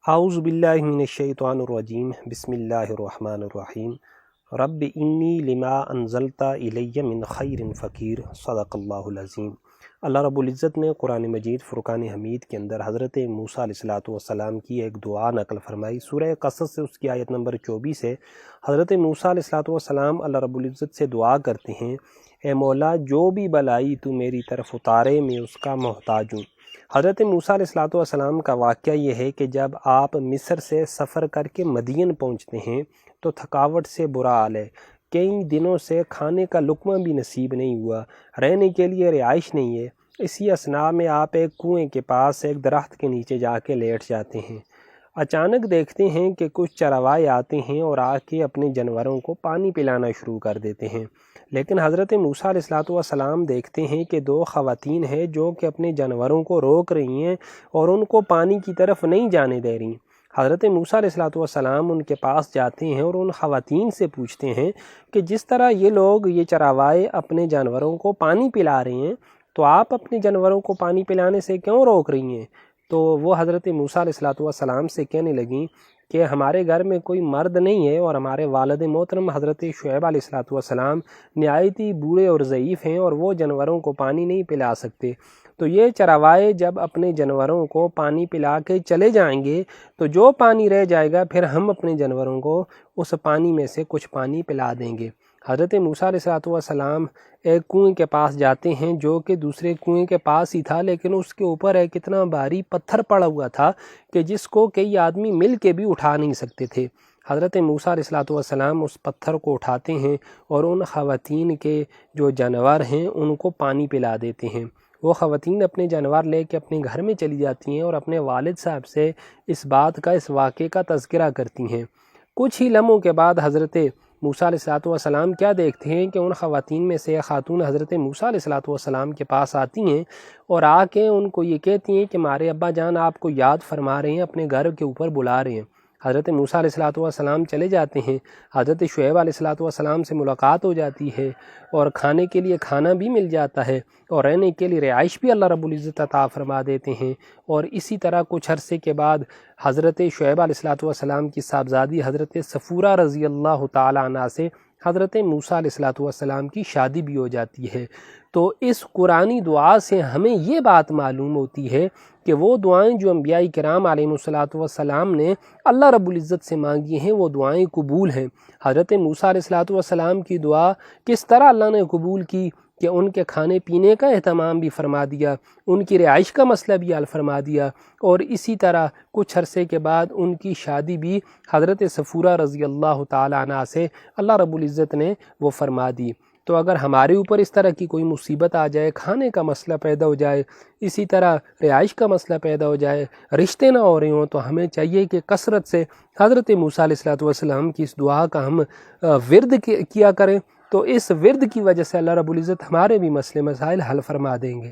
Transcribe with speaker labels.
Speaker 1: اعوذ باللہ من الشیطان الرجیم بسم اللہ الرحمن الرحیم رب انی لما انزلت الی من خیر فقیر صدق اللہ العظیم۔ اللہ رب العزت نے قرآن مجید فرقان حمید کے اندر حضرت موسیٰ علیہ السلام کی ایک دعا نقل فرمائی۔ سورہ قصص سے اس کی آیت نمبر 24 ہے۔ حضرت موسیٰ علیہ السلام اللہ رب العزت سے دعا کرتے ہیں، اے مولا جو بھی بلائی تو میری طرف اتارے، میں اس کا محتاج ہوں۔ حضرت موسیٰ علیہ السلام کا واقعہ یہ ہے کہ جب آپ مصر سے سفر کر کے مدین پہنچتے ہیں تو تھکاوٹ سے برا حال ہے، کئی دنوں سے کھانے کا لقمہ بھی نصیب نہیں ہوا، رہنے کے لیے رہائش نہیں ہے۔ اسی اثناء میں آپ ایک کنویں کے پاس ایک درخت کے نیچے جا کے لیٹ جاتے ہیں۔ اچانک دیکھتے ہیں کہ کچھ چروائے آتے ہیں اور آ کے اپنے جانوروں کو پانی پلانا شروع کر دیتے ہیں، لیکن حضرت موسیٰ علیہ السلام دیکھتے ہیں کہ دو خواتین ہیں جو کہ اپنے جانوروں کو روک رہی ہیں اور ان کو پانی کی طرف نہیں جانے دے رہی۔ حضرت موسیٰ علیہ السلام ان کے پاس جاتے ہیں اور ان خواتین سے پوچھتے ہیں کہ جس طرح یہ لوگ یہ چراوائے اپنے جانوروں کو پانی پلا رہے ہیں تو آپ اپنے جانوروں کو پانی پلانے سے کیوں روک رہی ہیں؟ تو وہ حضرت موسیٰ علیہ السلام سے کہنے لگیں کہ ہمارے گھر میں کوئی مرد نہیں ہے اور ہمارے والد محترم حضرت شعیب علیہ السلام نہایت ہی بوڑھے اور ضعیف ہیں اور وہ جانوروں کو پانی نہیں پلا سکتے، تو یہ چراوائے جب اپنے جانوروں کو پانی پلا کے چلے جائیں گے تو جو پانی رہ جائے گا پھر ہم اپنے جانوروں کو اس پانی میں سے کچھ پانی پلا دیں گے۔ حضرت موسیٰ علیہ السلام ایک کنویں کے پاس جاتے ہیں جو کہ دوسرے کنویں کے پاس ہی تھا، لیکن اس کے اوپر ایک اتنا بھاری پتھر پڑا ہوا تھا کہ جس کو کئی آدمی مل کے بھی اٹھا نہیں سکتے تھے۔ حضرت موسیٰ علیہ السلام اس پتھر کو اٹھاتے ہیں اور ان خواتین کے جو جانور ہیں ان کو پانی پلا دیتے ہیں۔ وہ خواتین اپنے جانور لے کے اپنے گھر میں چلی جاتی ہیں اور اپنے والد صاحب سے اس واقعے کا تذکرہ کرتی ہیں۔ کچھ ہی لمحوں کے بعد حضرت موسیٰ علیہ السلام کیا دیکھتے ہیں کہ ان خواتین میں سے خاتون حضرت موسیٰ علیہ السلام کے پاس آتی ہیں اور آ کے ان کو یہ کہتی ہیں کہ ہمارے ابا جان آپ کو یاد فرما رہے ہیں، اپنے گھر کے اوپر بلا رہے ہیں۔ حضرت موسیٰ علیہ السلام چلے جاتے ہیں، حضرت شعیب علیہ السلام سے ملاقات ہو جاتی ہے اور کھانے کے لیے کھانا بھی مل جاتا ہے اور رہنے کے لیے رہائش بھی اللہ رب العزت عطا فرما دیتے ہیں۔ اور اسی طرح کچھ عرصے کے بعد حضرت شعیب علیہ السلام کی صاحبزادی حضرت صفورہ رضی اللہ تعالیٰ عنہ سے حضرت موسیٰ علیہ السلام کی شادی بھی ہو جاتی ہے۔ تو اس قرآنی دعا سے ہمیں یہ بات معلوم ہوتی ہے کہ وہ دعائیں جو انبیاء کرام علیہ السلام نے اللہ رب العزت سے مانگی ہیں وہ دعائیں قبول ہیں۔ حضرت موسیٰ علیہ السلام کی دعا کس طرح اللہ نے قبول کی کہ ان کے کھانے پینے کا اہتمام بھی فرما دیا، ان کی رہائش کا مسئلہ بھی حل فرما دیا، اور اسی طرح کچھ عرصے کے بعد ان کی شادی بھی حضرت صفورہ رضی اللہ تعالیٰ عنہ سے اللہ رب العزت نے وہ فرما دی۔ تو اگر ہمارے اوپر اس طرح کی کوئی مصیبت آ جائے، کھانے کا مسئلہ پیدا ہو جائے، اسی طرح رہائش کا مسئلہ پیدا ہو جائے، رشتے نہ ہو رہے ہوں، تو ہمیں چاہیے کہ کثرت سے حضرت موسیٰ علیہ السلام کی اس دعا کا ہم ورد کیا کریں، تو اس ورد کی وجہ سے اللہ رب العزت ہمارے بھی مسئلے مسائل حل فرما دیں گے۔